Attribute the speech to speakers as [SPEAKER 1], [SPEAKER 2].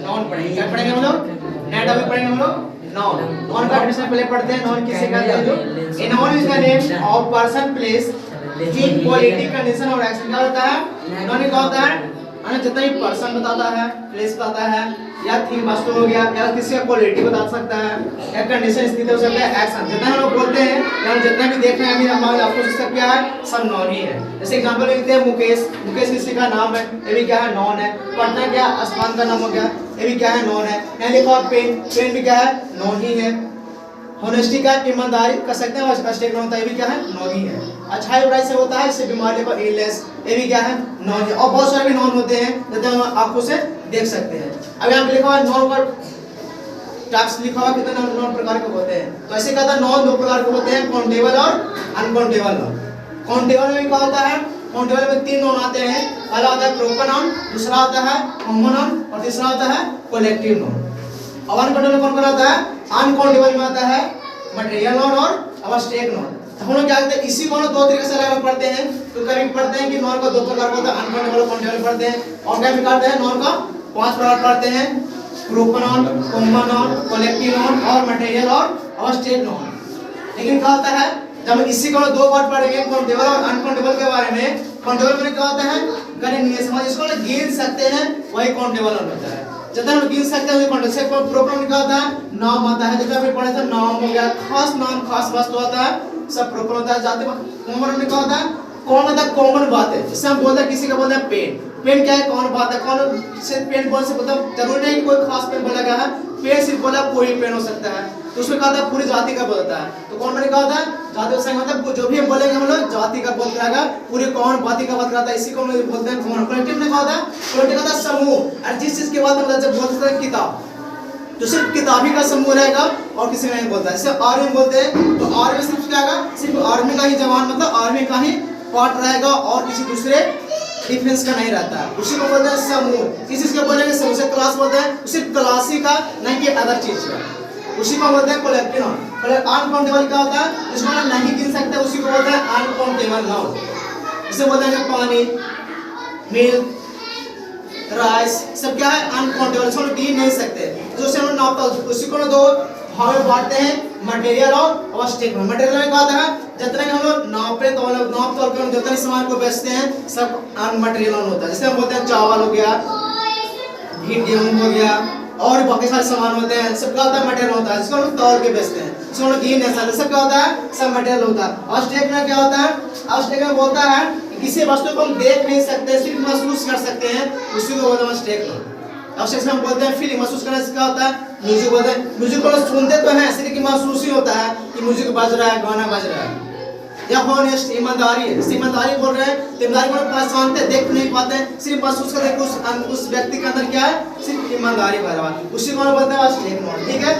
[SPEAKER 1] Non पढ़ेंगे। क्या पढ़ेंगे हम लोग? नेट अभी पढ़ेंगे हम लोग नॉन। नॉन का डेफिनेशन पहले पढ़ते हैं। नॉन किसे कहते हैं? जो a non is the name of person place thing quality condition और एक्शन। क्या होता है? नॉन क्या होता है? जितना भी पर्सन बताता है, प्लेस बताता है, या थिंग वस्तु हो गया, या किसी का क्वालिटी बता सकता है, या कंडीशन स्थिति हो सकता है, एक्शन। जितना हम लोग बोलते हैं या हम जितना भी देख रहे हैं अभी हमारे आपको सब क्या है? सब नॉन ही है। जैसे एग्जांपल लेते हैं मुकेश। मुकेश किसी का नाम है, ये भी क्या है? नॉन है। पटना क्या स्थान का नाम हो गया, ये भी क्या है? नॉन है। यहाँ लिखा पेन, पेन भी क्या है? नॉन ही है। होनेस्टी का ईमानदारी कर सकते हैं, अस्टेक होता है, ये भी क्या है? नॉन ही है। अच्छाई बुराई से होता है, इससे बीमारी पर इलनेस, ये भी क्या है? नॉन है। और बहुत सारे भी नॉन होते हैं जो हम आंखों से देख सकते हैं। अब यहाँ पे लिखा हुआ नॉन का टाइप्स लिखा हुआ, कितने नॉन प्रकार के होते हैं। तो ऐसे कहता है नॉन दो प्रकार के होते हैं, काउंटेबल और अनकाउंटेबल नॉन। काउंटेबल में क्या होता है? काउंटेबल में तीन नॉन आते हैं। पहला होता है प्रोपर नॉन, दूसरा होता है कॉमन नॉन और तीसरा होता है कलेक्टिव नॉन। अब अनकाउंटेबल कौन कौन आता है? अनकाउंटेबल में आता है मटेरियल नॉन और अब्स्ट्रैक्ट नॉन। तो हम लोग क्या करते हैं, इसी को दो तरीके से अलग पढ़ते हैं। तो कभी पढ़ते हैं कि नॉन का दो प्रकार होता है, अनकाउंटेबल और काउंटेबल पढ़ते हैं। और क्या भी करते हैं, नॉन का 5 प्रकार पढ़ते हैं, proper non, common noun, collective noun और मटेरियल और अब्स्ट्रैक्ट नॉन। लेकिन क्या होता है, जब इसी को दो बार पढ़ेंगे काउंटेबल और अनकाउंटेबल के बारे में। काउंटेबल में क्या होता है? गणनीय समझ, इसको गिन सकते हैं, वही काउंटेबल होता है। जितना हम गिन सकते हैं वही काउंटेबल। से प्रोपर में क्या होता है? नाम आता है, जैसे अभी पढ़े थे नाम हो गया, खास नाम खास वस्तु होता है, सब प्रोपर होता है। जाते कॉमन में क्या होता है? कौन होता है? कॉमन बात है। जैसे हम बोलते हैं किसी का बोलते हैं पेन, पेन क्या है? कौन बात है, कौन से पेन कौन से मतलब जरूरी नहीं कि कोई खास पेन बोला गया है। पेन सिर्फ बोला कोई पेन हो सकता है, तो उसमें क्या होता है? पूरी जाति का बोलता है। तो कौन मैंने क्या होता है? जाति से मतलब जो भी हम बोलेंगे हम लोग जाति का बोल कराएगा, पूरी कौन जाति का बात कराता है, इसी को हम लोग बोलते हैं कौन। कलेक्टिव में क्या होता है? कलेक्टिव होता है समूह। और जिस चीज के बात हम जब बोलते हैं किताब, तो सिर्फ किताबी का समूह रहेगा और किसी का नहीं बोलता है। जैसे आर्मी बोलते हैं तो आर्मी में सिर्फ क्या आएगा? सिर्फ आर्मी का ही जवान मतलब आर्मी का ही पार्ट रहेगा और किसी दूसरे डिफेंस का नहीं रहता है। उसी को बोलते हैं समूह। किस चीज का बोलेंगे? समूह से क्लास बोलते हैं, सिर्फ क्लासी का नहीं कि अदर चीज का, उसी को बोलते हैं कलेक्टिव नॉन। अनकाउंटेबल क्या होता है? जिसको हम नहीं गिन सकते उसी को बोलते हैं अनकाउंटेबल नॉन। इसे बोलते हैं पानी, मिल्क, राइस, सब क्या है? अनकाउंटेबल, इसको गिन नहीं सकते। जो से हम नापता उसी को दो भाग में बांटते हैं, मटेरियल और अब्स्ट्रैक्ट नॉन। मटेरियल में क्या होता है? जितना हम लोग नापे तो नाप तौल पे जितने सामान को बेचते हैं सब अनमटेरियल नॉन होता है। जैसे हम बोलते हैं चावल हो गया, गेहूं हो गया और बाकी सारे सामान होते हैं, सब क्या होता है? मटेरियल होता है, जिसको हम तौल के बेचते हैं, जिसको हम गिन नहीं सकते, सब क्या होता है? सब मटेरियल होता है। अब्स्ट्रैक्ट में क्या होता है? अब्स्ट्रैक्ट में बोलता है किसी वस्तु को हम देख नहीं सकते, सिर्फ महसूस कर सकते हैं, उसी को बोलते हैं अब्स्ट्रैक्ट नॉन। अब्स्ट्रैक्ट में हम बोलते हैं फीलिंग, महसूस करने से क्या होता है? म्यूजिक बोलते हैं। म्यूजिक को सुनते तो हैं, सिर्फ महसूस ही होता है कि म्यूजिक बज रहा है, गाना बज रहा है। या हॉनेस्ट ईमानदारी है, ईमानदारी बोल रहे हैं, ईमानदारी को पहचानते देख नहीं पाते, सिर्फ महसूस करते उस व्यक्ति के अंदर क्या है? सिर्फ ईमानदारी भरा हुआ, उसी को बोलते हैं अब्स्ट्रैक्ट नॉन। ठीक है।